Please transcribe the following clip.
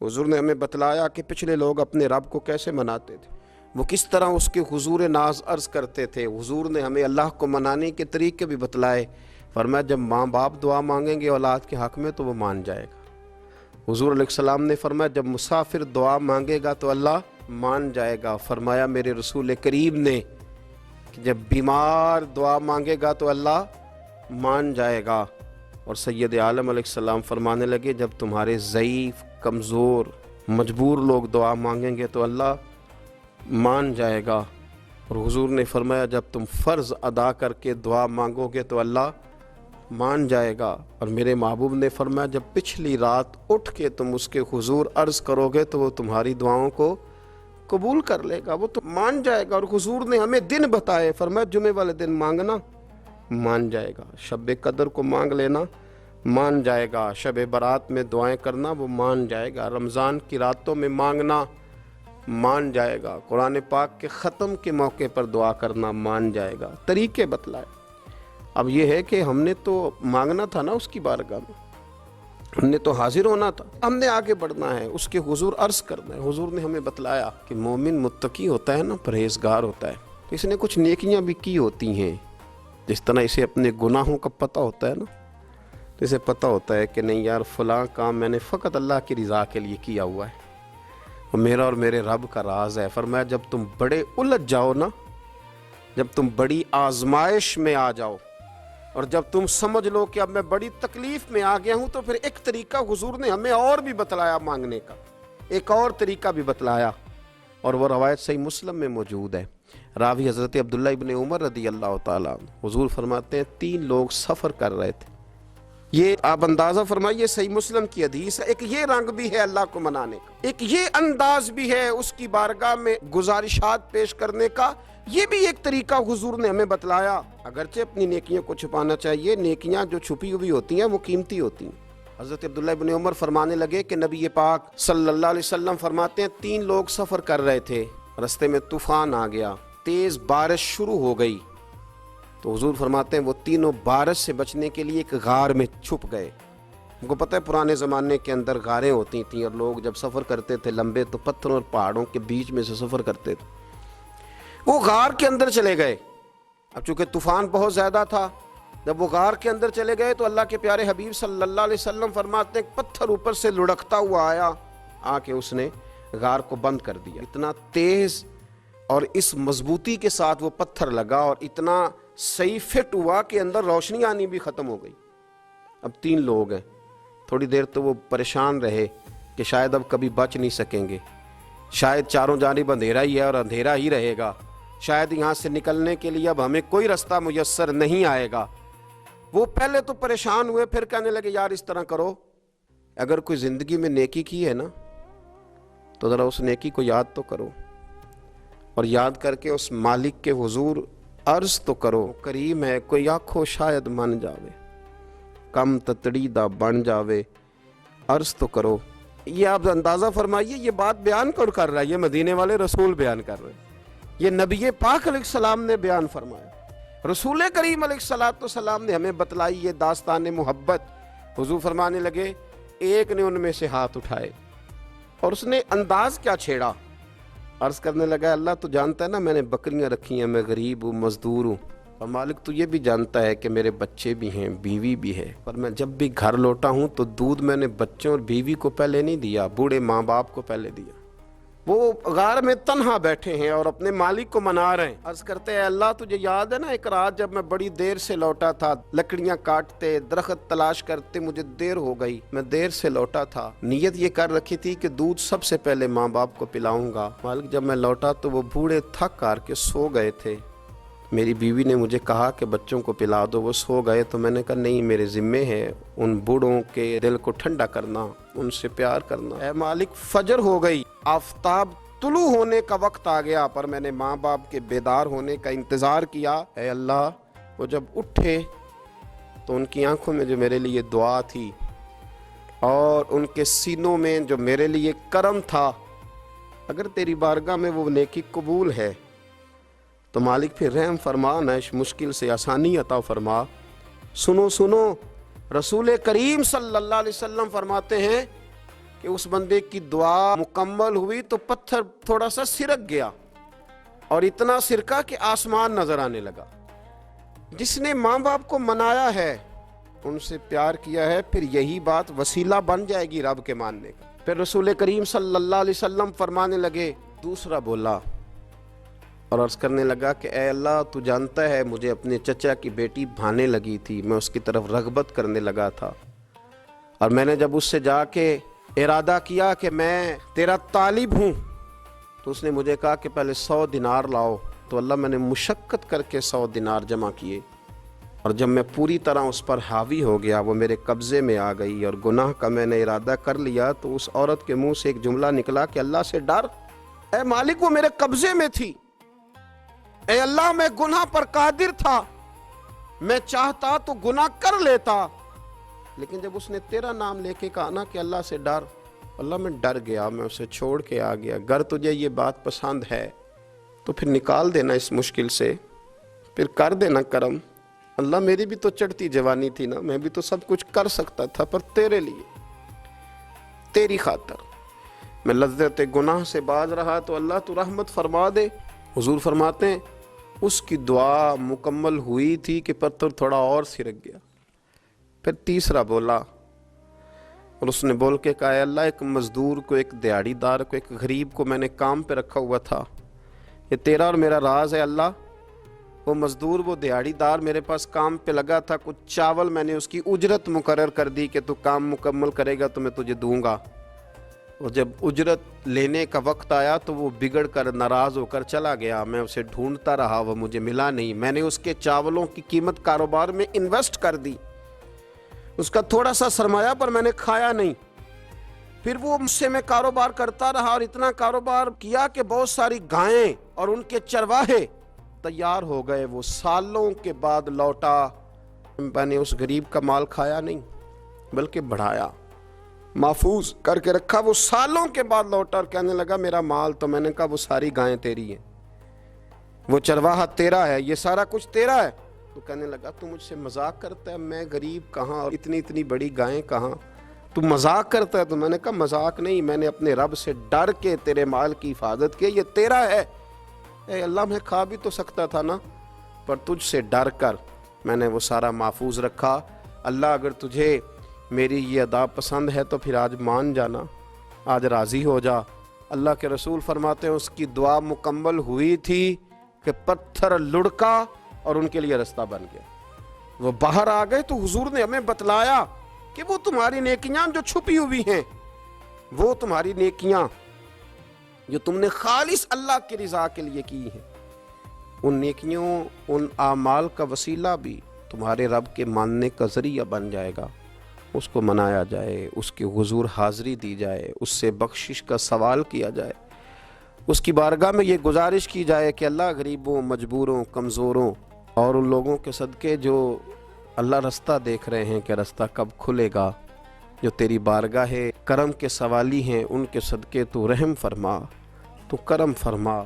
हुजूर ने हमें बतलाया कि पिछले लोग अपने रब को कैसे मनाते थे, वो किस तरह उसके हुजूर नाज अर्ज़ करते थे। हुजूर ने हमें अल्लाह को मनाने के तरीके भी बतलाए। फरमाया जब माँ बाप दुआ मांगेंगे औलाद के हक़ में तो वो मान जाएगा। हुजूर अलैहिस्सलाम ने फरमाया जब मुसाफिर दुआ मांगेगा तो अल्लाह मान जाएगा। फरमाया मेरे रसूल करीम ने कि जब बीमार दुआ मांगेगा तो अल्लाह मान जाएगा। और सैयद आलम अलैहिस्सलाम फरमाने लगे जब तुम्हारे ज़ईफ़, कमज़ोर, मजबूर लोग दुआ मांगेंगे तो अल्लाह मान जाएगा। और हुजूर ने फरमाया जब तुम फ़र्ज़ अदा करके दुआ मांगोगे तो अल्लाह मान जाएगा। और मेरे महबूब ने फरमाया जब पिछली रात उठ के तुम उसके हुजूर अर्ज़ करोगे तो वो तुम्हारी दुआओं को कबूल कर लेगा, वो तो मान जाएगा। और हुजूर ने हमें दिन बताए, फरमाया जुमे वाले दिन मांगना मान जाएगा, शब कदर को मांग लेना मान जाएगा, शब बारात में दुआएं करना वो मान जाएगा, रमज़ान की रातों में मांगना मान जाएगा, कुरान पाक के ख़त्म के मौके पर दुआ करना मान जाएगा। तरीके बतलाए। अब ये है कि हमने तो मांगना था ना उसकी बारगाह में, हमने तो हाजिर होना था, हमने आगे बढ़ना है, उसके हुजूर अर्ज़ करना है। हुजूर ने हमें बतलाया कि मोमिन मुत्तकी होता है ना, परहेज़गार होता है, तो इसने कुछ नेकियां भी की होती हैं। जिस तरह इसे अपने गुनाहों का पता होता है ना, तो इसे पता होता है कि नहीं यार फ़लाँ काम मैंने फ़कत अल्लाह की रज़ा के लिए किया हुआ है, वो मेरा और मेरे रब का राज है। फरमाया जब तुम बड़े उलझ जाओ ना, जब तुम बड़ी आजमाइश में आ जाओ और जब तुम समझ लो कि अब मैं बड़ी तकलीफ़ में आ गया हूँ, तो फिर एक तरीका हुजूर ने हमें और भी बतलाया मांगने का, एक और तरीका भी बतलाया। और वो रवायत सही मुस्लिम में मौजूद है। रावी हज़रत अब्दुल्ला इब्न उमर रदी अल्लाह ताला अन्हु, हुजूर फरमाते हैं 3 लोग सफ़र कर रहे थे। ये आप अंदाज़ा फरमाइए, सही मुस्लिम की हदीस है। एक ये रंग भी है अल्लाह को मनाने का, एक ये अंदाज भी है उसकी बारगाह में गुजारिशात पेश करने का। ये भी एक तरीका हुजूर ने हमें बतलाया। अगरचे अपनी नेकियों को छुपाना चाहिए, नेकियां जो छुपी हुई होती हैं वो कीमती होती हैं। हज़रत अब्दुल्ला इब्न उमर फरमाने लगे कि नबी पाक सल्लल्लाहु अलैहि वसल्लम फरमाते हैं 3 लोग सफ़र कर रहे थे, रस्ते में तूफ़ान आ गया, तेज़ बारिश शुरू हो गई, तो हुजूर फरमाते हैं वो तीनों बारिश से बचने के लिए एक गार में छुप गए। उनको पता है पुराने ज़माने के अंदर गारें होती थीं और लोग जब सफ़र करते थे लंबे तो पत्थरों और पहाड़ों के बीच में से सफ़र करते थे। वो गार के अंदर चले गए। अब चूँकि तूफ़ान बहुत ज़्यादा था, जब वो गार के अंदर चले गए तो अल्लाह के प्यारे हबीब सल्लल्लाहु अलैहि वसल्लम फरमाते हैं पत्थर ऊपर से लुढ़कता हुआ आया, आके उसने गार को बंद कर दिया। इतना तेज़ और इस मजबूती के साथ वो पत्थर लगा और इतना सही फिट हुआ कि अंदर रोशनी आनी भी ख़त्म हो गई। अब 3 लोग हैं। थोड़ी देर तो वो परेशान रहे कि शायद अब कभी बच नहीं सकेंगे, शायद चारों जानिब अंधेरा ही है और अंधेरा ही रहेगा, शायद यहाँ से निकलने के लिए अब हमें कोई रास्ता मुयस्सर नहीं आएगा। वो पहले तो परेशान हुए, फिर कहने लगे यार इस तरह करो, अगर कोई ज़िंदगी में नेकी की है ना तो ज़रा उस नेकी को याद तो करो, और याद करके उस मालिक के हुजूर अर्ज़ तो करो, करीम है कोई आखो शायद मन जावे, कम ततड़ी दा बन जावे, अर्ज़ तो करो। ये आप अंदाज़ा फरमाइए, ये बात बयान कौन कर रहा है? ये मदीने वाले रसूल बयान कर रहे हैं, ये नबी पाक अलैहिस्सलाम ने बयान फरमाया। रसूल करीम अलैहिस्सलाम ने हमें बतलाई ये दास्तान मोहब्बत। हुजूर फरमाने लगे, एक ने उनमें से हाथ उठाए और उसने अंदाज क्या छेड़ा, अर्ज़ करने लगा अल्लाह तो जानता है ना मैंने बकरियां रखी हैं, मैं गरीब हूँ, मजदूर हूँ, और मालिक तो ये भी जानता है कि मेरे बच्चे भी हैं, बीवी भी है, पर मैं जब भी घर लौटा हूँ तो दूध मैंने बच्चों और बीवी को पहले नहीं दिया, बूढ़े माँ बाप को पहले दिया। वो गार में तन्हा बैठे हैं और अपने मालिक को मना रहे हैं। अर्ज़ करते हैं अल्लाह तुझे याद है ना एक रात जब मैं बड़ी देर से लौटा था, लकड़ियां काटते, दरख्त तलाश करते, मुझे देर हो गई, मैं देर से लौटा था, नीयत ये कर रखी थी कि दूध सबसे पहले माँ बाप को पिलाऊंगा। मालिक जब मैं लौटा तो वो बूढ़े थक हार के सो गए थे, मेरी बीवी ने मुझे कहा कि बच्चों को पिला दो, वो सो गए, तो मैंने कहा नहीं मेरे ज़िम्मे है उन बूढ़ों के दिल को ठंडा करना, उनसे प्यार करना। ऐ मालिक फजर हो गई, आफताब तुलू होने का वक्त आ गया, पर मैंने माँ बाप के बेदार होने का इंतज़ार किया। ऐ अल्लाह वो जब उठे तो उनकी आंखों में जो मेरे लिए दुआ थी और उनके सीनों में जो मेरे लिए करम था, अगर तेरी बारगाह में वो नेकी कबूल है तो मालिक फिर रहम फरमा, न इस मुश्किल से आसानी अता फरमा। सुनो सुनो, रसूल करीम सल्लल्लाहु अलैहि वसल्लम फरमाते हैं کہ उस बंदे की दुआ मुकम्मल हुई तो पत्थर थोड़ा सा सिरक गया और इतना सिरका कि आसमान नजर आने लगा। जिसने माँ बाप को मनाया है, उनसे प्यार किया है, फिर यही बात वसीला बन जाएगी रब के मानने का। फिर रसूल करीम सल्लल्लाहु अलैहि वसल्लम फरमाने लगे, दूसरा बोला और अर्ज करने लगा कि ए अल्लाह, तू जानता है मुझे अपने चचा की बेटी भाने लगी थी, मैं उसकी तरफ रगबत करने लगा था, और मैंने जब उससे जाके इरादा किया कि मैं तेरा तालिब हूँ, तो उसने मुझे कहा कि पहले 100 दिनार लाओ। तो अल्लाह, मैंने मुशक्क़त करके 100 दिनार जमा किए, और जब मैं पूरी तरह उस पर हावी हो गया, वो मेरे कब्ज़े में आ गई और गुनाह का मैंने इरादा कर लिया, तो उस औरत के मुंह से एक जुमला निकला कि अल्लाह से डर, ए मालिक वो मेरे कब्ज़े में थी, ए अल्लाह मैं गुनाह पर कादिर था, मैं चाहता तो गुनाह कर लेता, लेकिन जब उसने तेरा नाम लेके कहा ना कि अल्लाह से डर, अल्लाह मैं डर गया, मैं उसे छोड़ के आ गया। अगर तुझे ये बात पसंद है तो फिर निकाल देना इस मुश्किल से, फिर कर देना करम। अल्लाह मेरी भी तो चढ़ती जवानी थी ना, मैं भी तो सब कुछ कर सकता था, पर तेरे लिए, तेरी खातर मैं लज्जत गुनाह से बाज रहा, तो अल्लाह तू रहमत फरमा दे। हुजूर फरमाते हैं उसकी दुआ मुकम्मल हुई थी कि पत्थर थोड़ा और सिरक गया। फिर तीसरा बोला और उसने बोल के कहा, अल्लाह एक मजदूर को, एक दिहाड़ीदार को, एक गरीब को मैंने काम पे रखा हुआ था, ये तेरा और मेरा राज है अल्लाह। वो मजदूर, वो दिहाड़ीदार मेरे पास काम पे लगा था, कुछ चावल मैंने उसकी उजरत मुकर्रर कर दी कि तू काम मुकम्मल करेगा तो मैं तुझे दूंगा, और जब उजरत लेने का वक्त आया तो वो बिगड़ कर नाराज़ होकर चला गया। मैं उसे ढूंढता रहा, वो मुझे मिला नहीं, मैंने उसके चावलों की कीमत कारोबार में इन्वेस्ट कर दी, उसका थोड़ा सा सरमाया पर मैंने खाया नहीं। फिर वो मुझसे मैं कारोबार करता रहा और इतना कारोबार किया कि बहुत सारी गायें और उनके चरवाहे तैयार हो गए। वो सालों के बाद लौटा, मैंने उस गरीब का माल खाया नहीं बल्कि बढ़ाया, महफूज करके रखा। वो सालों के बाद लौटा और कहने लगा मेरा माल, तो मैंने कहा वो सारी गायें तेरी हैं, वो चरवाहा तेरा है, ये सारा कुछ तेरा है। तो कहने लगा तू मुझसे मजाक करता है, मैं गरीब कहाँ और इतनी इतनी बड़ी गायें कहाँ, तू मजाक करता है। तो मैंने कहा मजाक नहीं, मैंने अपने रब से डर के तेरे माल की हिफाजत की, ये तेरा है। ए अल्लाह मैं खा भी तो सकता था ना, पर तुझसे डर कर मैंने वो सारा महफूज रखा। अल्लाह अगर तुझे मेरी ये अदा पसंद है तो फिर आज मान जाना, आज राज़ी हो जा। अल्लाह के रसूल फरमाते हैं उसकी दुआ मुकम्मल हुई थी कि पत्थर लुढ़का और उनके लिए रास्ता बन गया। वो बाहर आ गए तो हुजूर ने हमें बतलाया कि वो तुम्हारी नेकियां जो छुपी हुई हैं, वो तुम्हारी नेकियां जो तुमने खालिस अल्लाह की रज़ा के लिए की हैं, उन नेकियों, उन आमाल का वसीला भी तुम्हारे रब के मानने का ज़रिया बन जाएगा। उसको मनाया जाए, उसके हुजूर हाज़री दी जाए, उससे बख्शिश का सवाल किया जाए, उसकी बारगाह में ये गुजारिश की जाए कि अल्लाह गरीबों, मजबूरों, कमज़ोरों और उन लोगों के सदक़े जो अल्लाह रास्ता देख रहे हैं कि रास्ता कब खुलेगा, जो तेरी बारगाह करम के सवाली हैं, उनके सदक़े तू रहम फरमा, तू करम फरमा।